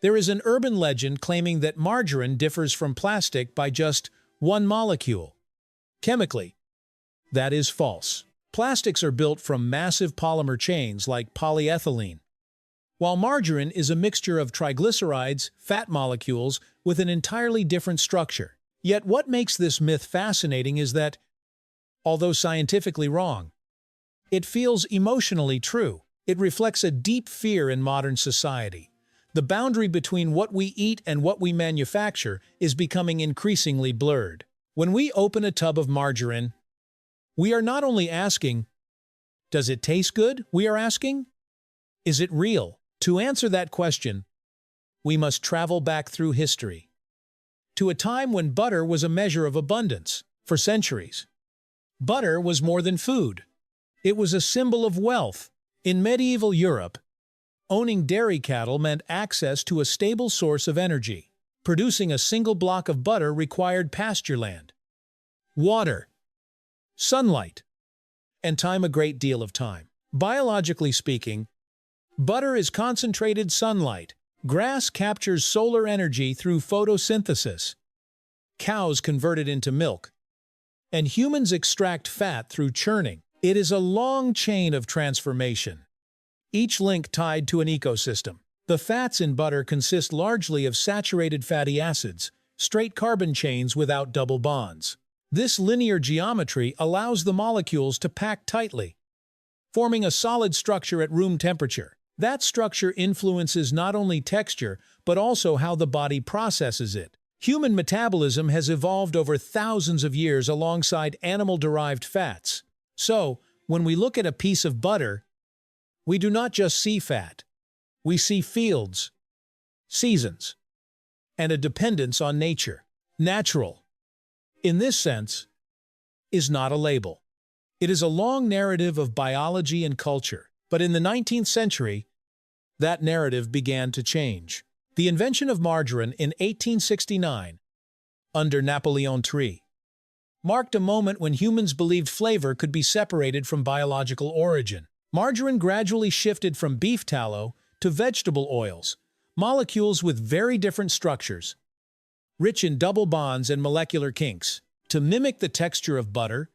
There is an urban legend claiming that margarine differs from plastic by just one molecule. Chemically, that is false. Plastics are built from massive polymer chains like polyethylene, while margarine is a mixture of triglycerides, fat molecules, with an entirely different structure. Yet what makes this myth fascinating is that, although scientifically wrong, it feels emotionally true. It reflects a deep fear in modern society. The boundary between what we eat and what we manufacture is becoming increasingly blurred. When we open a tub of margarine, we are not only asking, does it taste good? We are asking, is it real? To answer that question, we must travel back through history, to a time when butter was a measure of abundance. For centuries, butter was more than food. It was a symbol of wealth. In medieval Europe, owning dairy cattle meant access to a stable source of energy. Producing a single block of butter required pasture land, water, sunlight, and time, a great deal of time. Biologically speaking, butter is concentrated sunlight. Grass captures solar energy through photosynthesis. Cows convert it into milk, and humans extract fat through churning. It is a long chain of transformation, each link tied to an ecosystem. The fats in butter consist largely of saturated fatty acids, straight carbon chains without double bonds. This linear geometry allows the molecules to pack tightly, forming a solid structure at room temperature. That structure influences not only texture, but also how the body processes it. Human metabolism has evolved over thousands of years alongside animal-derived fats. So, when we look at a piece of butter, we do not just see fat. We see fields, seasons, and a dependence on nature. Natural, in this sense, is not a label. It is a long narrative of biology and culture. But in the 19th century, that narrative began to change. The invention of margarine in 1869, under Napoleon III, marked a moment when humans believed flavor could be separated from biological origin. Margarine gradually shifted from beef tallow to vegetable oils, molecules with very different structures, rich in double bonds and molecular kinks. To mimic the texture of butter,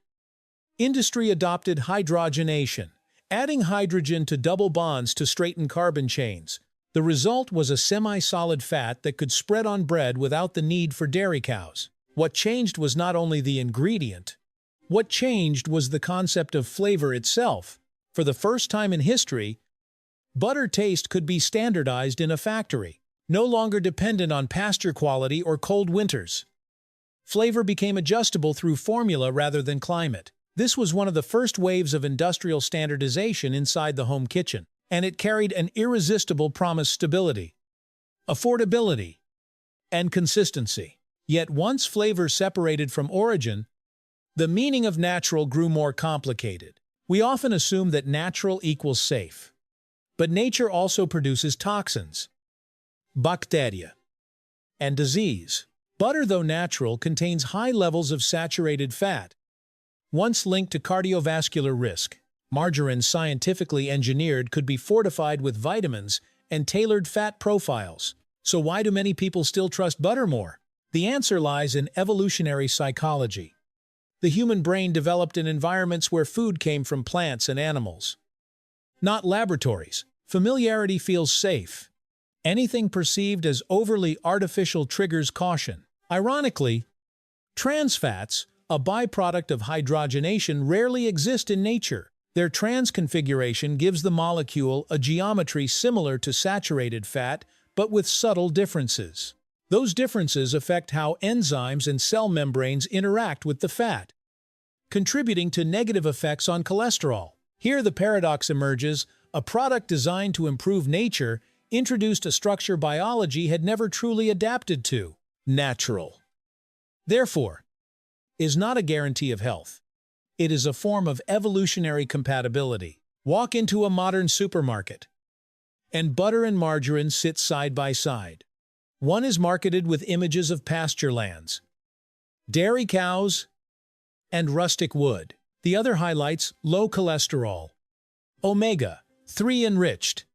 industry adopted hydrogenation, adding hydrogen to double bonds to straighten carbon chains. The result was a semi-solid fat that could spread on bread without the need for dairy cows. What changed was not only the ingredient. What changed was the concept of flavor itself. For the first time in history, butter taste could be standardized in a factory, no longer dependent on pasture quality or cold winters. Flavor became adjustable through formula rather than climate. This was one of the first waves of industrial standardization inside the home kitchen, and it carried an irresistible promise: stability, affordability, and consistency. Yet once flavor separated from origin, the meaning of natural grew more complicated. We often assume that natural equals safe, but nature also produces toxins, bacteria, and disease. Butter, though natural, contains high levels of saturated fat, once linked to cardiovascular risk. Margarine, scientifically engineered, could be fortified with vitamins and tailored fat profiles. So why do many people still trust butter more? The answer lies in evolutionary psychology. The human brain developed in environments where food came from plants and animals, not laboratories. Familiarity feels safe. Anything perceived as overly artificial triggers caution. Ironically, trans fats, a byproduct of hydrogenation, rarely exist in nature. Their trans configuration gives the molecule a geometry similar to saturated fat, but with subtle differences. Those differences affect how enzymes and cell membranes interact with the fat, contributing to negative effects on cholesterol. Here the paradox emerges: a product designed to improve nature introduced a structure biology had never truly adapted to. Natural, therefore, is not a guarantee of health. It is a form of evolutionary compatibility. Walk into a modern supermarket, and butter and margarine sit side by side. One is marketed with images of pasture lands, dairy cows, and rustic wood. The other highlights low cholesterol, omega-3 enriched,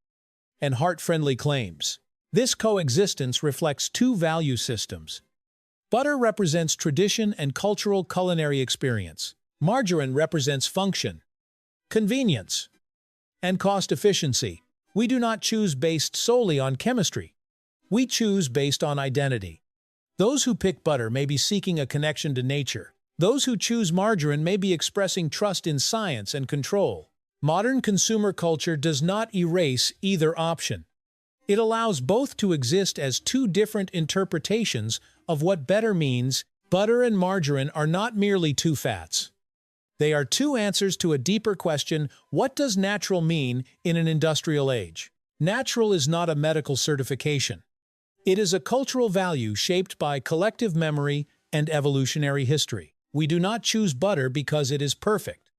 and heart-friendly claims. This coexistence reflects two value systems. Butter represents tradition and cultural culinary experience. Margarine represents function, convenience, and cost efficiency. We do not choose based solely on chemistry. We choose based on identity. Those who pick butter may be seeking a connection to nature. Those who choose margarine may be expressing trust in science and control. Modern consumer culture does not erase either option. It allows both to exist as two different interpretations of what better means. Butter and margarine are not merely two fats. They are two answers to a deeper question: what does natural mean in an industrial age? Natural is not a medical certification. It is a cultural value shaped by collective memory and evolutionary history. We do not choose butter because it is perfect.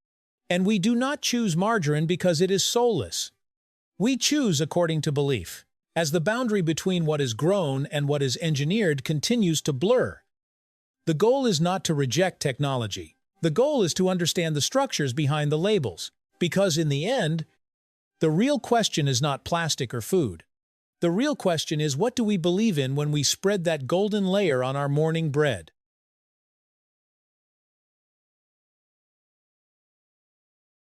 And we do not choose margarine because it is soulless. We choose according to belief. As the boundary between what is grown and what is engineered continues to blur, the goal is not to reject technology. The goal is to understand the structures behind the labels. Because in the end, the real question is not plastic or food. The real question is, what do we believe in when we spread that golden layer on our morning bread?